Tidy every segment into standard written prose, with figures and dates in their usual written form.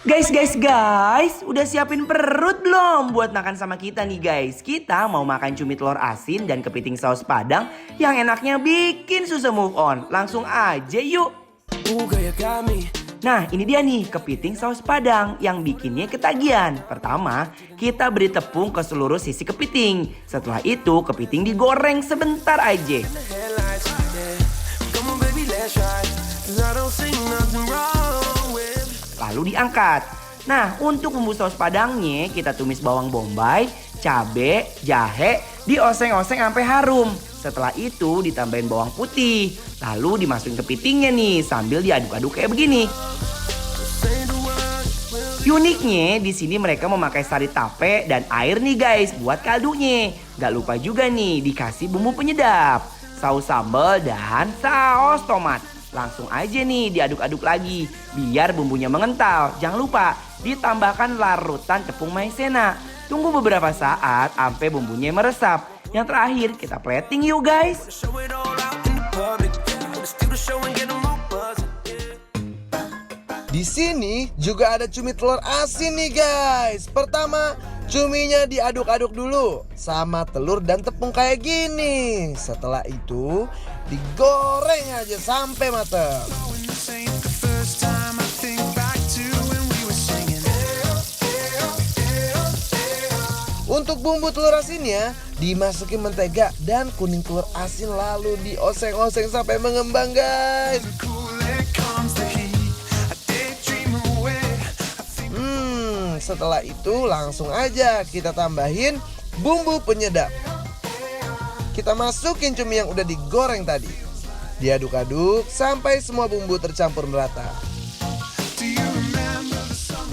Guys, udah siapin perut belum buat makan sama kita nih guys? Kita mau makan cumi telur asin dan kepiting saus padang yang enaknya bikin susah move on. Langsung aja yuk. Nah, ini dia nih kepiting saus padang yang bikinnya ketagihan. Pertama, kita beri tepung ke seluruh sisi kepiting. Setelah itu, kepiting digoreng sebentar aja. Lalu diangkat. Nah, untuk bumbu saus padangnya kita tumis bawang bombay, cabe, jahe, dioseng-oseng sampai harum. Setelah itu ditambahin bawang putih, lalu dimasukin kepitingnya nih sambil diaduk-aduk kayak begini. Uniknya di sini mereka memakai sari tape dan air nih guys buat kaldunya. Gak lupa juga nih dikasih bumbu penyedap, saus sambal dan saus tomat. Langsung aja nih diaduk-aduk lagi biar bumbunya mengental. Jangan lupa ditambahkan larutan tepung maizena. Tunggu beberapa saat sampai bumbunya meresap. Yang terakhir kita plating yuk guys. Di sini juga ada cumi telur asin nih guys. Pertama, cuminya diaduk-aduk dulu sama telur dan tepung kayak gini. Setelah itu digoreng aja sampai matang. Untuk bumbu telur asinnya dimasukin mentega dan kuning telur asin lalu dioseng-oseng sampai mengembang guys. Setelah itu langsung aja kita tambahin bumbu penyedap. Kita masukin cumi yang udah digoreng tadi. Diaduk-aduk sampai semua bumbu tercampur merata.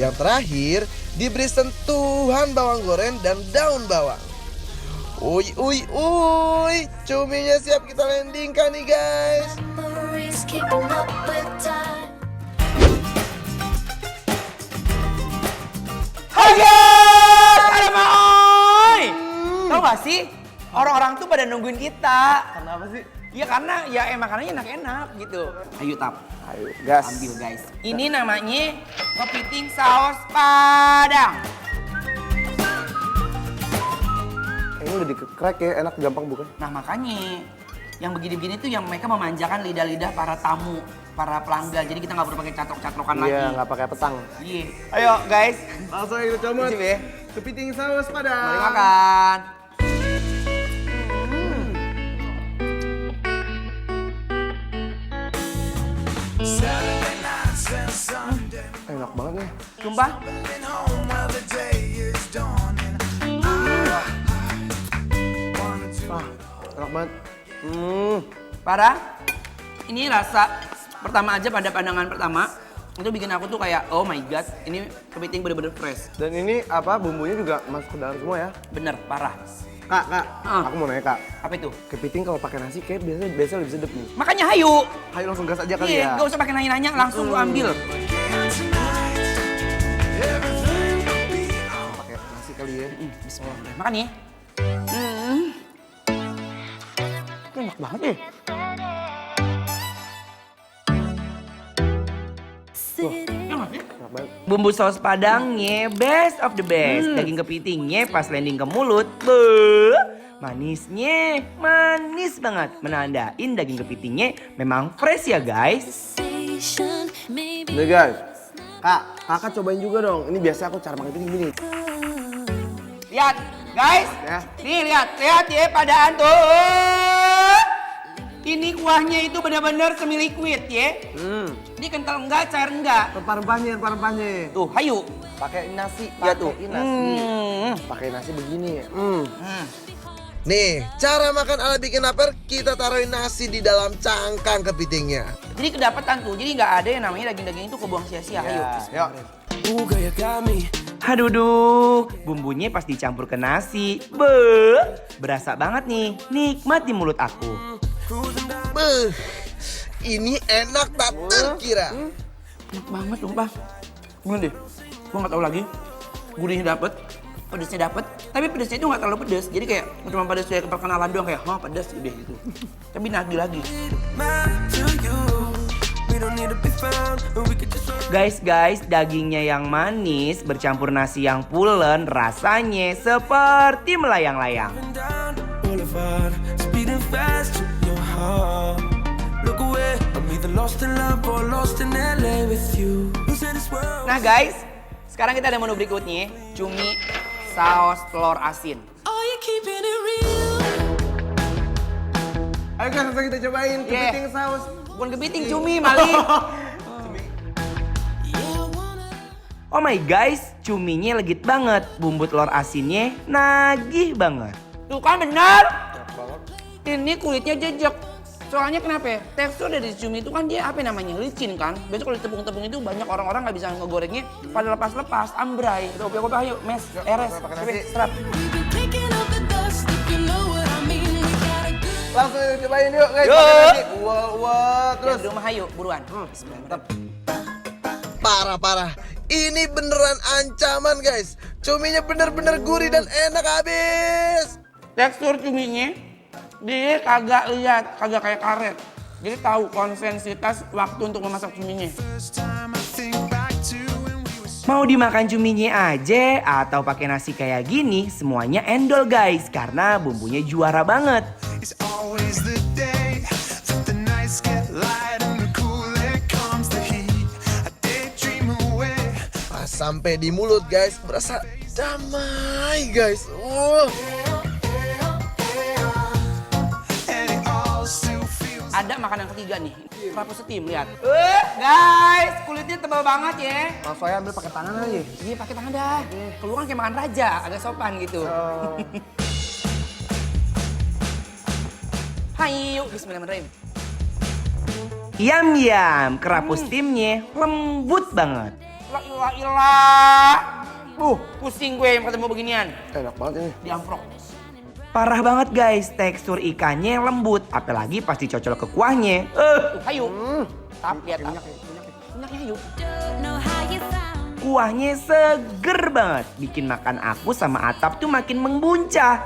Yang terakhir diberi sentuhan bawang goreng dan daun bawang. Uy, cuminya siap kita landingkan nih guys. Hai guys, ada Maoy. Tahu gak sih orang-orang tuh pada nungguin kita. Kenapa sih? Ya karena ya makanannya enak-enak gitu. Ayo tap. Ayo, gas. Ambil guys. Ini namanya kepiting saus padang. Ini udah di-crack ya, enak gampang bukan? Nah makanya yang begini-begini tuh yang mereka memanjakan lidah-lidah para tamu, para pelanggan. Jadi kita nggak perlu pakai catrok-catrokan lagi. Iya, nggak pakai petang. Iya. Ayo guys. Langsung aja kita comot. Sip ya. Kepiting saus padang. Mari makan. Enak banget nih. Sumpah. Enak banget. Parah. Ini rasa pertama aja pada pandangan pertama itu bikin aku tuh kayak oh my god, ini kepiting bener-bener fresh. Dan ini apa bumbunya juga masuk ke dalam semua ya? Bener, parah. Kak, aku mau nanya kak. Apa itu? Kepiting kalau pakai nasi kayak biasanya lebih sedap nih. Makanya hayu. Ayo langsung gas aja kali Iya, ya. gak usah pakai nanya-nanya, langsung lu ambil. Pakai nasi kali ya. Bismillah. Makan ya. Enak banget deh. Enak banget. Bumbu saus padangnya best of the best. Daging kepitingnya pas landing ke mulut, manisnya manis banget. Menandain daging kepitingnya memang fresh ya guys. Nih guys, kakak cobain juga dong. Ini biasa aku cara makan kepiting gini. Lihat guys, Ya. nih lihat ya padaan tuh. Ini kuahnya itu benar-benar semi liquid ya. Ini kental enggak, cair enggak. Rempah-rempahnya. Tuh, hayu. Pakai nasi, Ya tuh. pakai nasi. Pakai nasi begini. Nih, cara makan ala bikin lapar, kita taruhin nasi di dalam cangkang kepitingnya. Jadi kedapatan tuh, jadi nggak ada yang namanya daging-daging itu kebuang sia-sia. Hayu. Yuk. Aduh, bumbunya pas dicampur ke nasi, berasa banget nih, nikmat di mulut aku. Beuh, ini enak tak terkira. Enak banget sumpah. Gimana deh, gua nggak tahu lagi. Gurihnya dapet, pedesnya dapet, tapi pedesnya itu nggak terlalu pedes. Jadi kayak cuma pedes kayak perkenalan doang kayak, oh pedes udah gitu. Tapi nagih lagi. Guys, dagingnya yang manis bercampur nasi yang pulen, rasanya seperti melayang-layang. Boulevard, speeding fast to your heart. Look away, I'm either lost in love or lost in LA with you. Losing this world. Nah guys, sekarang kita ada menu berikutnya, cumi saus telur asin. Are you keeping it real? Ayo kan langsung kita cobain kepiting saus. Bukan kepiting, cumi Mali. Oh my guys, cuminya legit banget. Bumbu telur asinnya nagih banget. Tuh kan benar. Ini kulitnya jejak. Soalnya kenapa ya? Tekstur dari cumi itu kan dia apa namanya? Licin kan. Biasanya kalau ditepung-tepung itu banyak orang-orang nggak bisa ngegorengnya pada lepas-lepas, ambrai. Udah kopi-kopi ayo, mes, eres, strap. Langsung cobain yuk guys. Yuk. Pakai nasi. Wah, Terus terus. di rumah ayo, buruan. Bismillahirrahmanirrahim. Parah. Ini beneran ancaman guys. Cuminya bener-bener gurih dan enak habis. Tekstur cuminya dia kagak lihat, kagak kayak karet. Jadi tahu konsistensitas waktu untuk memasak cuminya. Mau dimakan cuminya aja atau pakai nasi kayak gini, semuanya endol guys karena bumbunya juara banget. It's always the day that the nights get light and the cooler comes the heat. I daydream away. Pas sampai di mulut guys, berasa damai guys. And it all still feels Ada makanan ketiga nih, kerapus steam, lihat. Guys, kulitnya tebal banget ya. Langsung aja ambil pakai tangan aja. Iya pakai tangan dah. Keluar kayak makan raja, agak sopan gitu. Hayu, bismillahirrahmanirrahim. Yam, kerapus steamnya lembut banget. La ilah ilah. Pusing gue yang ketemu beginian. Enak banget ini. Diamprok. Parah banget guys, tekstur ikannya lembut, apalagi pasti cocok ke kuahnya. Hayu. Tap, lihat tap. Minyaknya hayu. Kuahnya seger banget, bikin makan aku sama Atap tuh makin membuncah.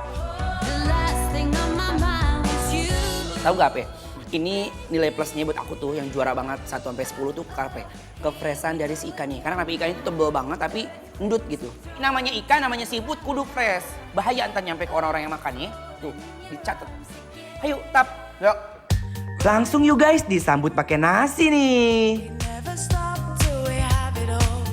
Tahu gak apa? Ini nilai plusnya buat aku tuh yang juara banget 1-10 tuh karpe. Kefreshan dari si ikannya. Karena ikan itu tebel banget tapi endut gitu. Namanya ikan, namanya seafood kudu fresh. Bahaya entar nyampe ke orang-orang yang makan ya. Tuh, dicatat. Ayo, Tap. Yuk. Langsung yuk guys, disambut pakai nasi nih. Never stop till we have it all.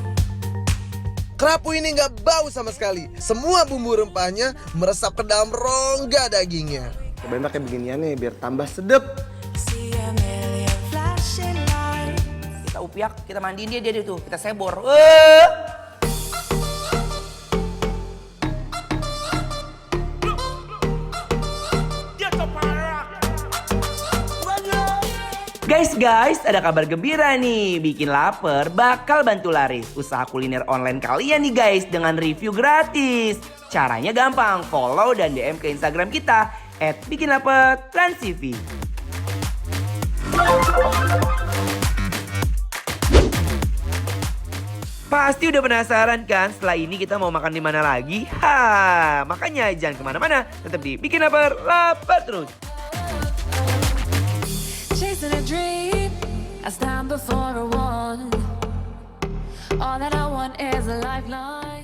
Kerapu ini nggak bau sama sekali. Semua bumbu rempahnya meresap ke dalam rongga dagingnya. Cobain pakai beginian nih biar tambah sedep. See a million flashing lights. Kita upiak, kita mandiin dia tuh. Kita sebor. Guys, ada kabar gembira nih. Bikin lapar bakal bantu laris. Usaha kuliner online kalian nih guys dengan review gratis. Caranya gampang, follow dan DM ke Instagram kita @bikinlaper_transtv. Pasti udah penasaran kan setelah ini kita mau makan di mana lagi? Makanya jangan kemana-mana, tetap di Bikin Lapar terus. Chasing a dream, I stand before a wall. All that I want is a lifeline.